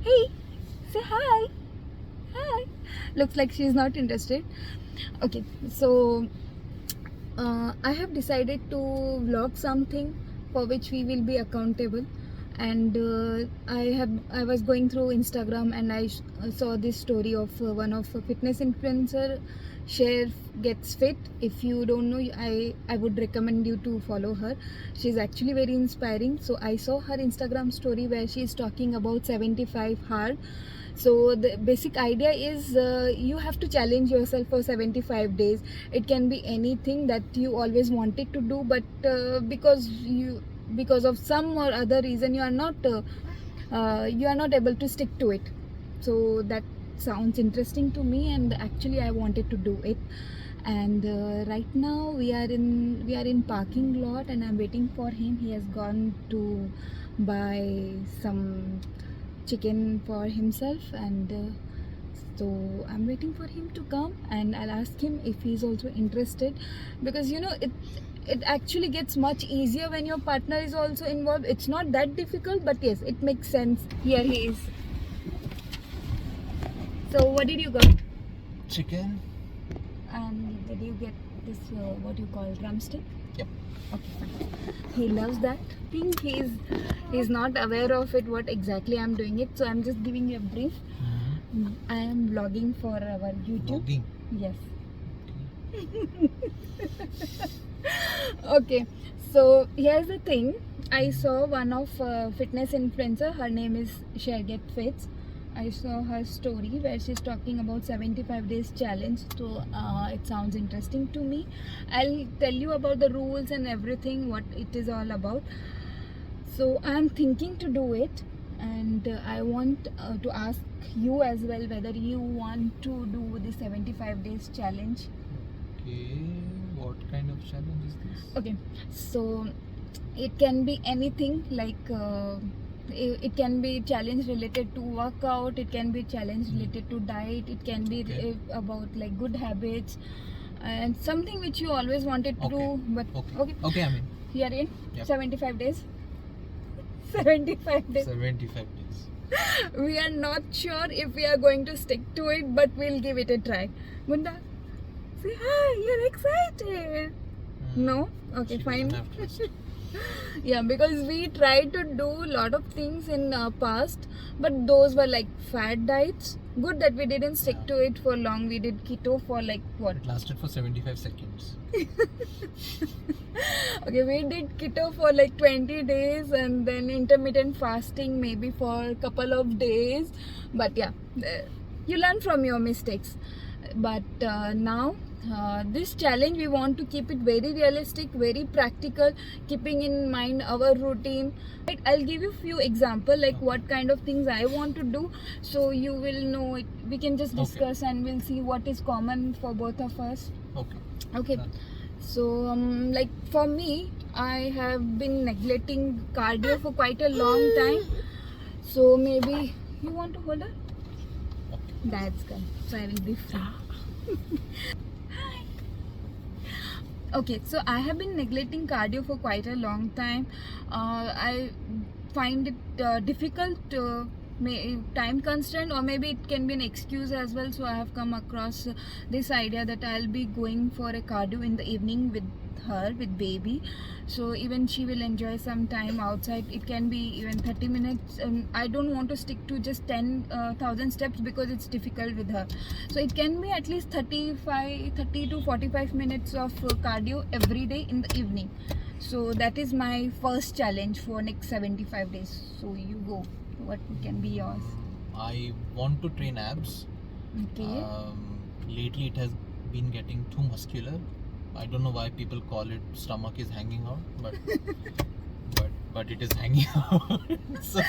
Hey, say hi. Hi. Looks like she's not interested. Okay, so I have decided to vlog something for which we will be accountable. And I was going through Instagram and saw this story of one of a fitness influencer. Cher Gets Fit. If you don't know, I would recommend you to follow her. She's actually very inspiring. So I saw her Instagram story where she's talking about 75 hard. So the basic idea is you have to challenge yourself for 75 days. It can be anything that you always wanted to do, but because of some or other reason you are not able to stick to it. So that sounds interesting to me, and actually I wanted to do it. And right now we are in parking lot, and I'm waiting for him. He has gone to buy some chicken for himself, and so I'm waiting for him to come, and I'll ask him if he's also interested, because it actually gets much easier when your partner is also involved. It's not that difficult, but yes, it makes sense. Here he is. So what did you get? Chicken. And did you get this what you call drumstick? Yep. Okay, fine. He loves that thing. He's not aware of it, what exactly I'm doing it. So I'm just giving you a brief. I am vlogging for our YouTube. Vlogging. Yes. Okay. So here's the thing. I saw one of fitness influencer. Her name is Cher Gets Fit. I saw her story where she's talking about 75 days challenge. So it sounds interesting to me. I'll tell you about the rules and everything, what it is all about. So I'm thinking to do it, and I want to ask you as well whether you want to do the 75 days challenge. Okay. What kind of challenge is this? Okay, so it can be anything, like it can be challenge related to workout, it can be challenge related to diet, it can be Okay. about like good habits and something which you always wanted to do, but Okay, I mean. here in Yep. 75 days. 75 days. 75 days. We are not sure if we are going to stick to it, but we'll give it a try. Gunda, say hi, you're excited. No? Okay, She fine. doesn't have trust. Yeah, because we tried to do a lot of things in past, but those were like fad diets. Good that we didn't stick Yeah. to it for long. We did keto for like what? It lasted for 75 seconds. Okay, we did keto for like 20 days, and then intermittent fasting maybe for a couple of days. But yeah, you learn from your mistakes. But now this challenge, we want to keep it very realistic, very practical, keeping in mind our routine. Right, I'll give you few example, like what kind of things I want to do, so you will know it. We can just discuss and we'll see what is common for both of us. Okay. Done. So like for me, I have been neglecting cardio for quite a long time. So maybe you want to hold her? Okay. That's good. So I will be free. Hi. Okay, so I have been neglecting cardio for quite a long time. I find it difficult to time constraint, or maybe it can be an excuse as well. So I have come across this idea that I'll be going for a cardio in the evening with her, with baby, so even she will enjoy some time outside. It can be even 30 minutes. I don't want to stick to just 10,000 steps because it's difficult with her. So it can be at least 30 to 45 minutes of cardio every day in the evening. So that is my first challenge for next 75 days. So you go. What can be yours? I want to train abs. Okay. Lately it has been getting too muscular. I don't know why people call it stomach is hanging out, but it is hanging out. So,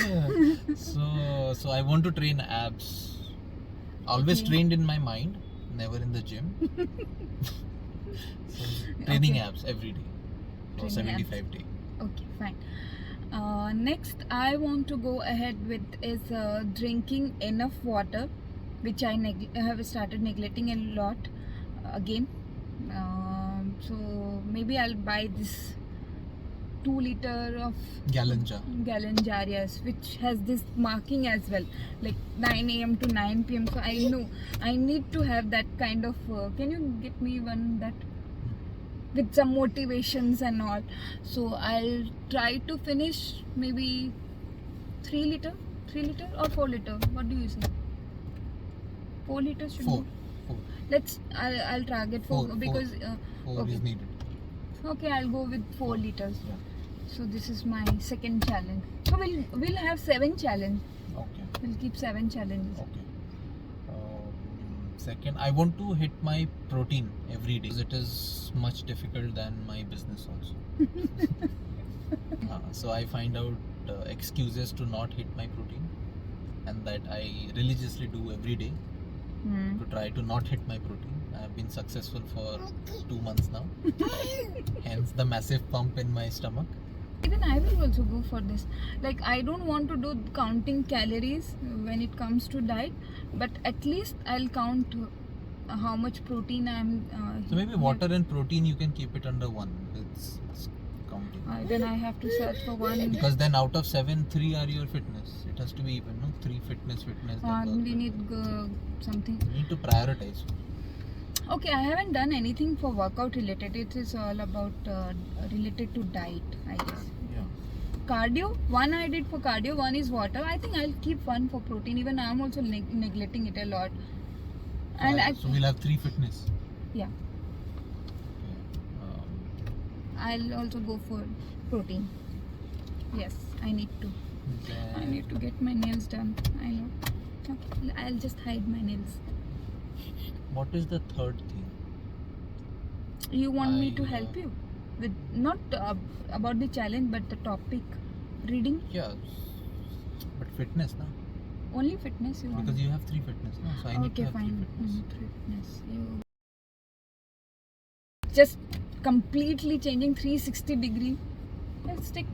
yeah. So I want to train abs. Always Okay. trained in my mind, never in the gym. So, training abs every day for Training 75 days. Okay, fine. Next, I want to go ahead with is drinking enough water, which I have started neglecting a lot again. So maybe I'll buy this 2 liter of Gallon jar. gallon jar, yes, which has this marking as well, like 9 a.m. to 9 p.m. So I know I need to have that kind of. Can you get me one that with some motivations and all? So I'll try to finish maybe 3 liter or 4 liter. What do you say? 4 liters should Four. be. Four. I'll target 4 Four. because Four okay. is needed. Okay, I'll go with 4 liters. Yeah. So this is my second challenge. So we'll have 7 challenge. Okay. We'll keep 7 challenges. Okay. Second, I want to hit my protein every day. It is much difficult than my business also. So I find out excuses to not hit my protein, and that I religiously do every day to try to not hit my protein. I have been successful for 2 months now. Hence the massive pump in my stomach. Even I will also go for this. Like, I don't want to do counting calories when it comes to diet, but at least I'll count how much protein I'm. So maybe water and protein you can keep it under 1. It's counting. Then I have to search for one. Because then out of 7, 3 are your fitness. It has to be even, no? 3 fitness. Then We need something. you need to prioritize. Okay, I haven't done anything for workout related. It is all about related to diet, I guess. Yeah. Cardio, one I did for cardio, one is water. I think I'll keep one for protein. Even I'm also neglecting it a lot. And So we'll have 3 fitness. yeah, Okay. I'll also go for protein. Yes, I need to. I Then need to get my nails done. I know. Okay, I'll just hide my nails. what is the third thing? You want me to I, help you with not about the challenge, but the topic, reading. Yeah. But fitness, na? Only fitness you want. Because you have 3 fitness, no? So I need to Okay, have 3 fine. fitness. Fitness. You just completely changing 360 degree. Let's take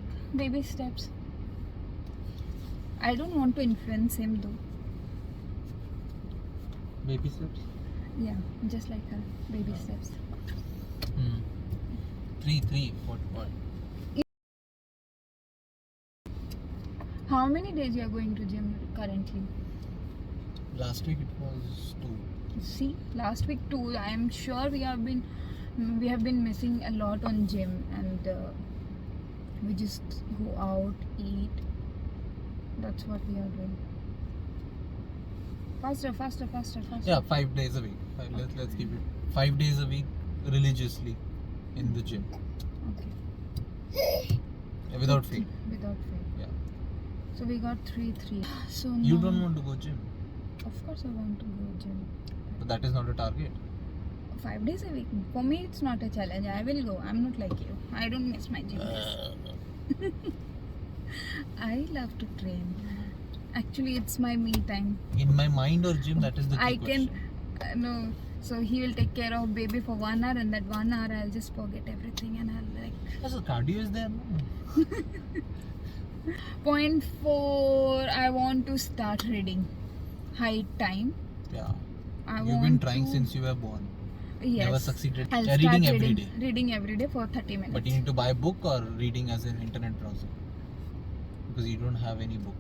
baby steps. I don't want to influence him though. Baby steps? Yeah, just like her. Baby steps. 3. What? How many days you are going to gym currently? Last week it was 2. See, last week too. I am sure we have been missing a lot on gym, and we just go out, eat. That's what we are doing. Faster. Yeah, 5 days a week. Let's keep it 5 days a week religiously in the gym. Okay. Without fail. Without fail. Yeah. So we got 3. So You now- don't want to go gym, Of course, I want to go gym. but that is not a target. 5 days a week. For me, it's not a challenge. I will go. I'm not like you. I don't miss my gym days. I love to train. Actually, it's my me time. In my mind or gym, that is the key I can question. no. So he will take care of baby for 1 hour, and that 1 hour I'll just forget everything, and I'll like. So cardio is there, no? Point 4. I want to start reading. Height time. Yeah. I You've been trying since you were born. Yes. Never succeeded. I'll Yeah, start reading every day. Reading every day for 30 minutes. But you need to buy a book or reading as an internet browser. Because you don't have any book.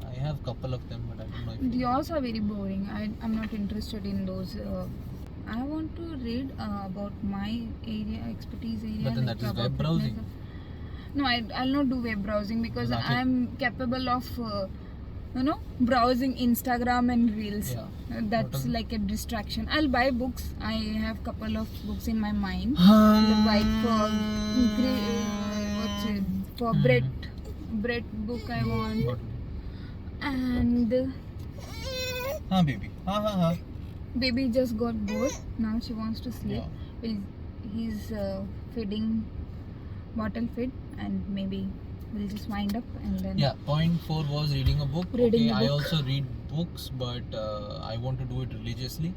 I have couple of them, but I don't know if Yours are very boring. I'm not interested in those. I want to read about my area, expertise area. But then like that is about web browsing. fitness. No, I'll not do web browsing because Nothing. I'm capable of, browsing Instagram and Reels. Yeah. That's What are- like a distraction. I'll buy books. I have couple of books in my mind. Like for bread book I want. What? And Baby. baby just got bored. Now she wants to sleep. Yeah. He's feeding, bottle feed, and maybe we'll just wind up and then. Yeah, point 4 was reading a book. Reading a I book. also read books, but I want to do it religiously.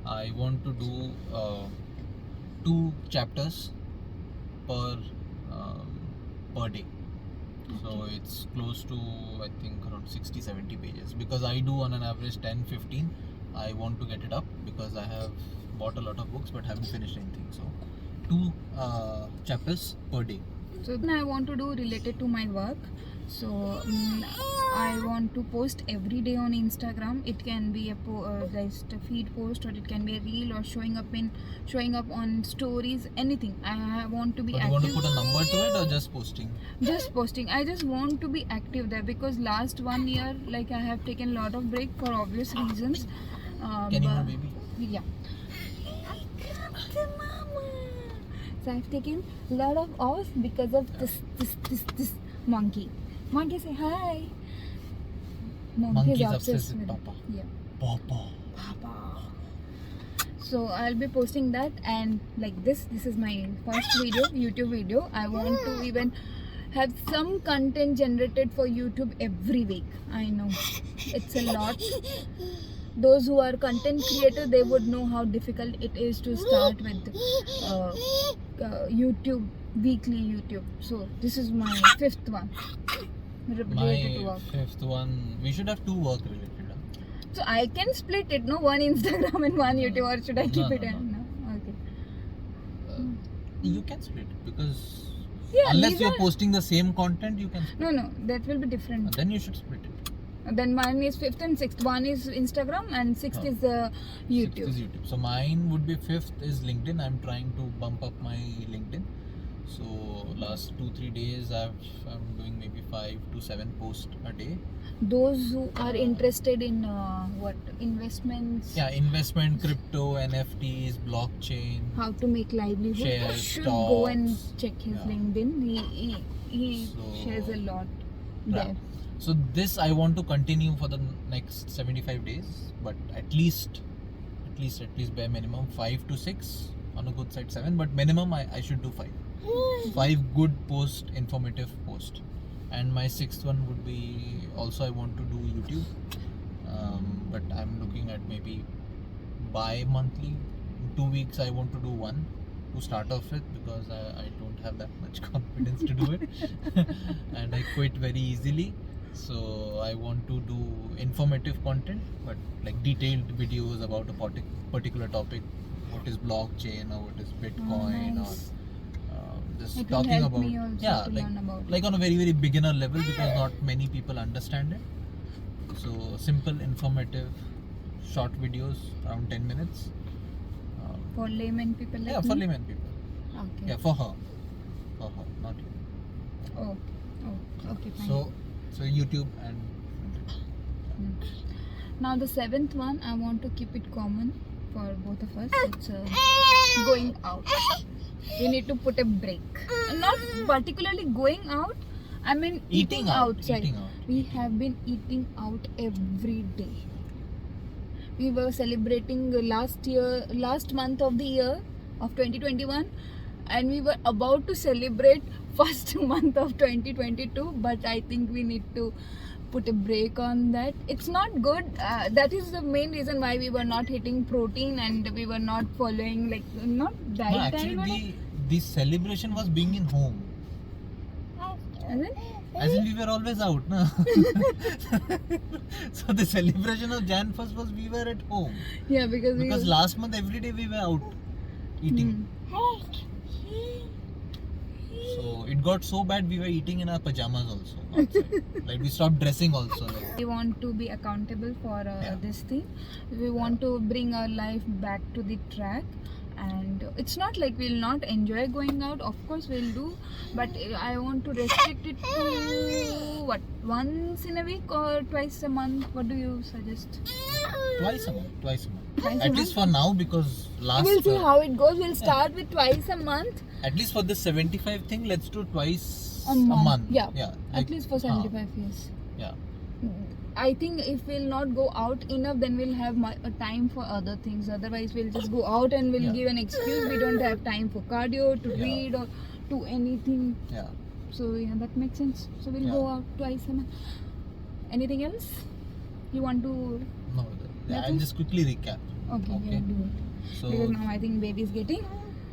I want to do 2 chapters per day. So it's close to, I think, around 60-70 pages. Because I do on an average 10-15. I want to get it up because I have bought a lot of books but haven't finished anything. So 2 chapters per day. So I want to do related to my work. So I want to post every day on Instagram. It can be just a feed post, or it can be a reel, or showing up on stories, anything. I want to be But you active. want to put a number to it or just posting? Just posting. I just want to be active there, because last 1 year, like, I have taken a lot of break for obvious reasons. Can you but- move, baby? Yeah. So I've taken a lot of off because of this monkey. Monkey, say hi. Monkey is obsessed with Papa. Yeah. Papa. Papa. So I'll be posting that, and like this is my first video, YouTube video. I want to even have some content generated for YouTube every week. I know it's a lot. Those who are content creator, they would know how difficult it is to start with YouTube, weekly YouTube. So this is my fifth one related to My work. fifth one, we should have two work related. So I can split it, no? One Instagram and one YouTube, or should I keep No, it? no, in? No? Okay. You can split it because Yeah, unless these you're are- posting the same content, you can split. No, that will be different. Then you should split it. Then mine is fifth and sixth. One is Instagram and sixth Oh. is YouTube. Sixth is YouTube. So mine would be fifth is LinkedIn. I'm trying to bump up my LinkedIn. So last 2-3 days I'm doing maybe 5 to 7 posts a day. Those who are interested in investments, Yeah, investment, crypto, NFTs, blockchain. how to make livelihood, Shares, should go and stocks. check his Yeah. LinkedIn. He So- shares a lot Yeah. there. So this I want to continue for the next 75 days, but at least bare minimum 5 to 6, on a good side 7, but minimum I should do 5. 5 good informative post. And my sixth one would be also I want to do YouTube, but I'm looking at maybe bi-monthly. In 2 weeks I want to do one to start off with, because I don't have that much confidence to do it and I quit very easily. So I want to do informative content, but like detailed videos about a particular topic. What is blockchain, or what is Bitcoin, Nice. or just It will talking help about me also yeah, to learn about it. like on a very very beginner level, because not many people understand it. So simple, informative, short videos around 10 minutes. For layman people like Yeah, me. for layman people. Okay. Yeah, for her, not you. Oh, okay, fine. So YouTube and Now the seventh one, I want to keep it common for both of us. It's going out. We need to put a break. Not particularly going out. I mean eating outside. Eating out. We have been eating out every day. We were celebrating last month of the year of 2021, and we were about to celebrate first month of 2022. But I think we need to put a break on that. It's not good. That is the main reason why we were not hitting protein, and we were not following not diet. No, actually the celebration was being in home. As in we were always out, no? So the celebration of Jan 1st was we were at home. Yeah, because Last month every day we were out eating. So it got so bad we were eating in our pajamas also. Outside. Like we stopped dressing also. Like. We want to be accountable for Yeah. this thing. We want to bring our life back to the track. And it's not like we'll not enjoy going out. Of course we'll do, but I want to restrict it to once in a week or twice a month. What do you suggest? Twice a month. Twice a At least for month? now, because last We'll see how it goes. We'll start with twice a month. at least for this 75 thing, let's do twice A month. Yeah. like, At least for 75 years. Yeah. I think if we'll not go out enough, then we'll have a time for other things. Otherwise, we'll just go out and we'll Yeah. give an excuse. We don't have time for cardio, to Yeah. read, or to anything. Yeah. So yeah, that makes sense. So we'll Yeah. go out twice a month. Anything else? You want to? No, I'll Nothing? just quickly recap. Okay, Okay. yeah, do it. So Because now I think baby is getting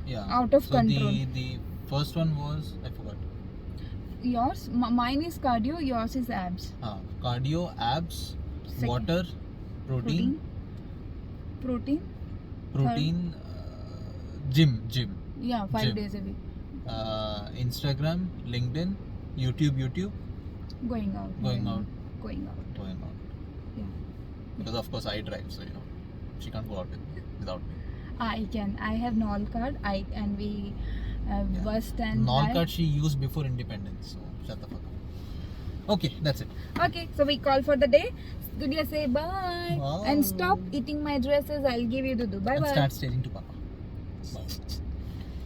yeah, out of so control. The first one was I forgot. yours. Mine is cardio. Yours is abs. Cardio, abs, Second. water, protein, Protein. gym. Yeah, 5 Gym. days a week. Instagram, LinkedIn, YouTube, Going out. Going out. Going out. Yeah. Because of course I drive, so she can't go out without me. I can. I have NOL card. And we Yeah. bus stand. NOL drive. card she used before independence, so shut the fuck up. Okay, that's it. Okay, so we call for the day. Studia say bye. Bye. And stop eating my dresses. I'll give you Dudu. Bye And bye. start staging to Papa. Bye.